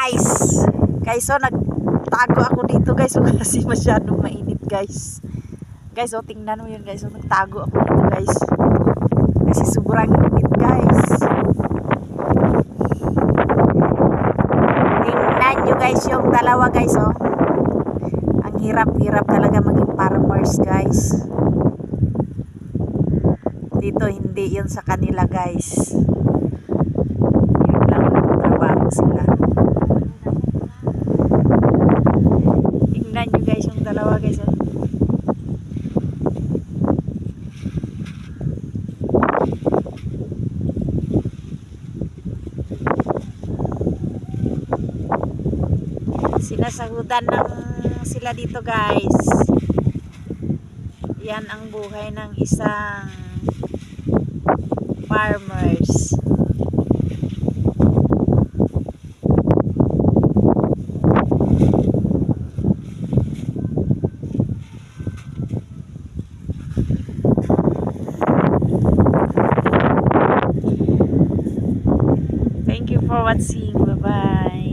guys. Guys, so nagtago ako dito guys. So, kasi masyadong mainit guys. Guys, so tingnan mo yun guys. So nagtago ako dito guys. Kasi sobrang init guys. Tingnan nyo guys yung dalawa guys oh. Ang hirap-hirap talaga maging farmers guys. Dito hindi yun sa kanila guys. Yun lang trabaho sila. Tingnan nyo guys yung dalawa guys oh. Sinasahudan ng sila dito guys. Yan ang buhay ng isang farmers. Thank you for watching. Bye bye.